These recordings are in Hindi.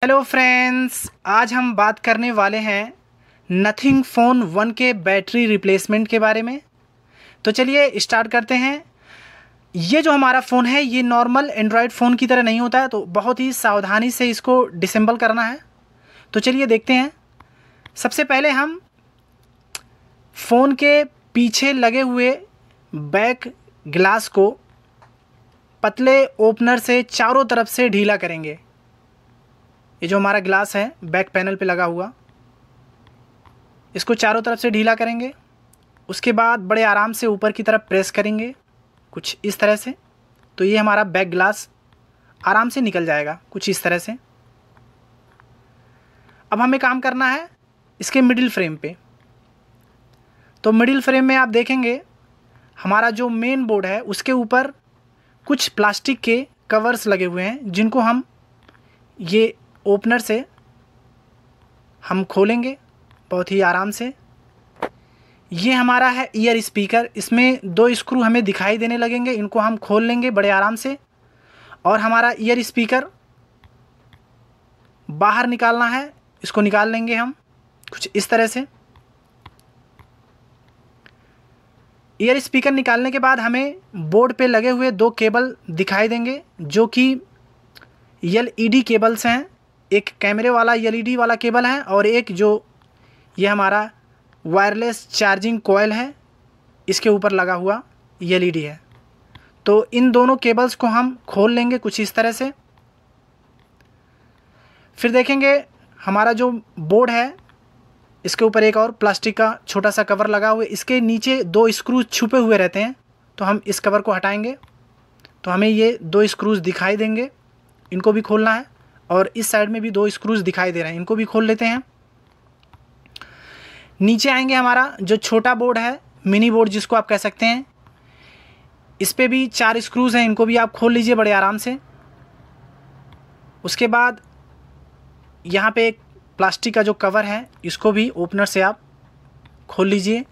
हेलो फ्रेंड्स, आज हम बात करने वाले हैं नथिंग फ़ोन 1 के बैटरी रिप्लेसमेंट के बारे में। तो चलिए स्टार्ट करते हैं। ये जो हमारा फ़ोन है ये नॉर्मल एंड्रॉयड फ़ोन की तरह नहीं होता है, तो बहुत ही सावधानी से इसको डिसेंबल करना है। तो चलिए देखते हैं। सबसे पहले हम फ़ोन के पीछे लगे हुए बैक ग्लास को पतले ओपनर से चारों तरफ से ढीला करेंगे। ये जो हमारा ग्लास है बैक पैनल पे लगा हुआ, इसको चारों तरफ से ढीला करेंगे। उसके बाद बड़े आराम से ऊपर की तरफ प्रेस करेंगे कुछ इस तरह से, तो ये हमारा बैक ग्लास आराम से निकल जाएगा कुछ इस तरह से। अब हमें काम करना है इसके मिडिल फ्रेम पे। तो मिडिल फ्रेम में आप देखेंगे हमारा जो मेन बोर्ड है उसके ऊपर कुछ प्लास्टिक के कवर्स लगे हुए हैं, जिनको हम ये ओपनर से हम खोलेंगे बहुत ही आराम से। ये हमारा है ईयर स्पीकर, इसमें 2 स्क्रू हमें दिखाई देने लगेंगे, इनको हम खोल लेंगे बड़े आराम से। और हमारा ईयर स्पीकर बाहर निकालना है, इसको निकाल लेंगे हम कुछ इस तरह से। ईयर स्पीकर निकालने के बाद हमें बोर्ड पे लगे हुए 2 केबल दिखाई देंगे, जो कि एलईडी केबल्स हैं। एक कैमरे वाला एलईडी वाला केबल है और एक जो ये हमारा वायरलेस चार्जिंग कॉइल है, इसके ऊपर लगा हुआ एलईडी है। तो इन दोनों केबल्स को हम खोल लेंगे कुछ इस तरह से। फिर देखेंगे हमारा जो बोर्ड है इसके ऊपर एक और प्लास्टिक का छोटा सा कवर लगा हुआ है, इसके नीचे 2 स्क्रू छुपे हुए रहते हैं। तो हम इस कवर को हटाएंगे तो हमें ये 2 स्क्रूज दिखाई देंगे, इनको भी खोलना है। और इस साइड में भी 2 स्क्रूज दिखाई दे रहे हैं, इनको भी खोल लेते हैं। नीचे आएंगे हमारा जो छोटा बोर्ड है, मिनी बोर्ड जिसको आप कह सकते हैं, इस पे भी 4 स्क्रूज हैं, इनको भी आप खोल लीजिए बड़े आराम से। उसके बाद यहाँ पे एक प्लास्टिक का जो कवर है इसको भी ओपनर से आप खोल लीजिए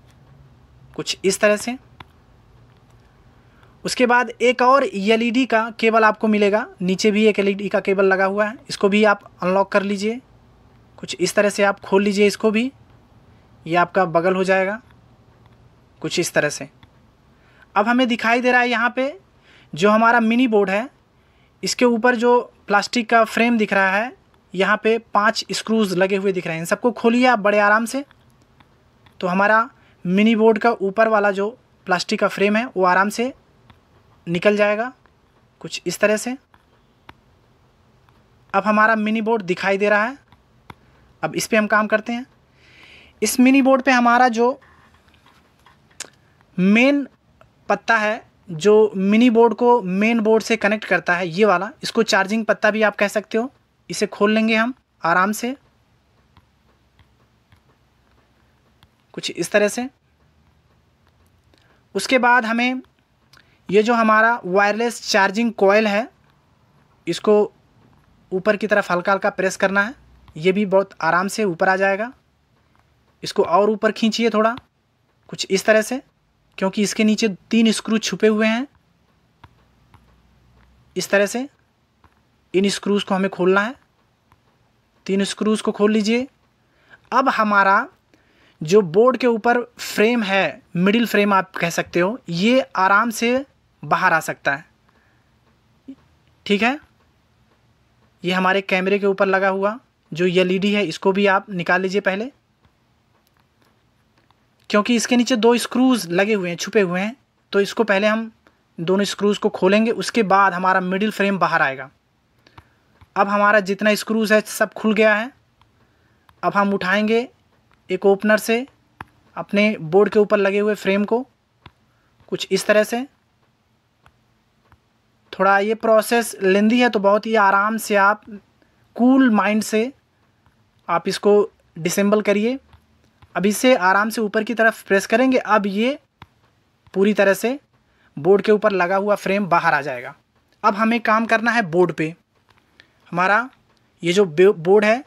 कुछ इस तरह से। उसके बाद एक और एलईडी का केबल आपको मिलेगा, नीचे भी एक एलईडी का केबल लगा हुआ है, इसको भी आप अनलॉक कर लीजिए कुछ इस तरह से। आप खोल लीजिए इसको भी, ये आपका बगल हो जाएगा कुछ इस तरह से। अब हमें दिखाई दे रहा है यहाँ पे जो हमारा मिनी बोर्ड है, इसके ऊपर जो प्लास्टिक का फ्रेम दिख रहा है, यहाँ पे 5 स्क्रूज लगे हुए दिख रहे हैं, इन सबको खोलिए आप बड़े आराम से। तो हमारा मिनी बोर्ड का ऊपर वाला जो प्लास्टिक का फ्रेम है वो आराम से निकल जाएगा कुछ इस तरह से। अब हमारा मिनी बोर्ड दिखाई दे रहा है। अब इस पे हम काम करते हैं। इस मिनी बोर्ड पे हमारा जो मेन पत्ता है, जो मिनी बोर्ड को मेन बोर्ड से कनेक्ट करता है, ये वाला, इसको चार्जिंग पत्ता भी आप कह सकते हो। इसे खोल लेंगे हम आराम से कुछ इस तरह से। उसके बाद हमें ये जो हमारा वायरलेस चार्जिंग कॉइल है, इसको ऊपर की तरफ हल्का हल्का प्रेस करना है, ये भी बहुत आराम से ऊपर आ जाएगा। इसको और ऊपर खींचिए थोड़ा कुछ इस तरह से, क्योंकि इसके नीचे 3 स्क्रू छुपे हुए हैं इस तरह से। इन स्क्रूज़ को हमें खोलना है, 3 स्क्रूज़ को खोल लीजिए। अब हमारा जो बोर्ड के ऊपर फ्रेम है, मिडिल फ्रेम आप कह सकते हो, ये आराम से बाहर आ सकता है। ठीक है, ये हमारे कैमरे के ऊपर लगा हुआ जो एलईडी है, इसको भी आप निकाल लीजिए पहले, क्योंकि इसके नीचे 2 स्क्रूज़ लगे हुए हैं, छुपे हुए हैं। तो इसको पहले हम दोनों स्क्रूज़ को खोलेंगे, उसके बाद हमारा मिडिल फ्रेम बाहर आएगा। अब हमारा जितना स्क्रूज़ है सब खुल गया है। अब हम उठाएंगे एक ओपनर से अपने बोर्ड के ऊपर लगे हुए फ्रेम को कुछ इस तरह से। थोड़ा ये प्रोसेस लेंदी है, तो बहुत ही आराम से आप कूल माइंड से आप इसको डिसेंबल करिए। अब इसे आराम से ऊपर की तरफ प्रेस करेंगे, अब ये पूरी तरह से बोर्ड के ऊपर लगा हुआ फ्रेम बाहर आ जाएगा। अब हमें काम करना है बोर्ड पे। हमारा ये जो बोर्ड है,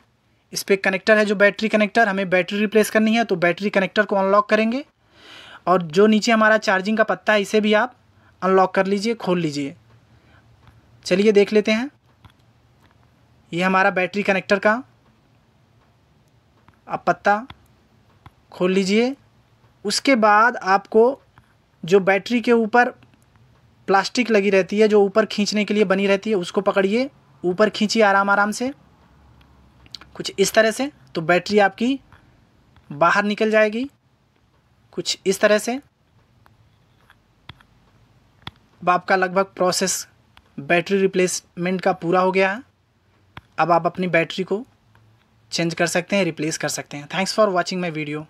इस पर कनेक्टर है जो बैटरी कनेक्टर, हमें बैटरी रिप्लेस करनी है, तो बैटरी कनेक्टर को अनलॉक करेंगे। और जो नीचे हमारा चार्जिंग का पत्ता है, इसे भी आप अनलॉक कर लीजिए, खोल लीजिए। चलिए देख लेते हैं। ये हमारा बैटरी कनेक्टर का आप पत्ता खोल लीजिए। उसके बाद आपको जो बैटरी के ऊपर प्लास्टिक लगी रहती है, जो ऊपर खींचने के लिए बनी रहती है, उसको पकड़िए, ऊपर खींचिए आराम आराम से, कुछ इस तरह से। तो बैटरी आपकी बाहर निकल जाएगी कुछ इस तरह से। अब आपका लगभग प्रोसेस बैटरी रिप्लेसमेंट का पूरा हो गया है। अब आप अपनी बैटरी को चेंज कर सकते हैं, रिप्लेस कर सकते हैं। Thanks for watching my video.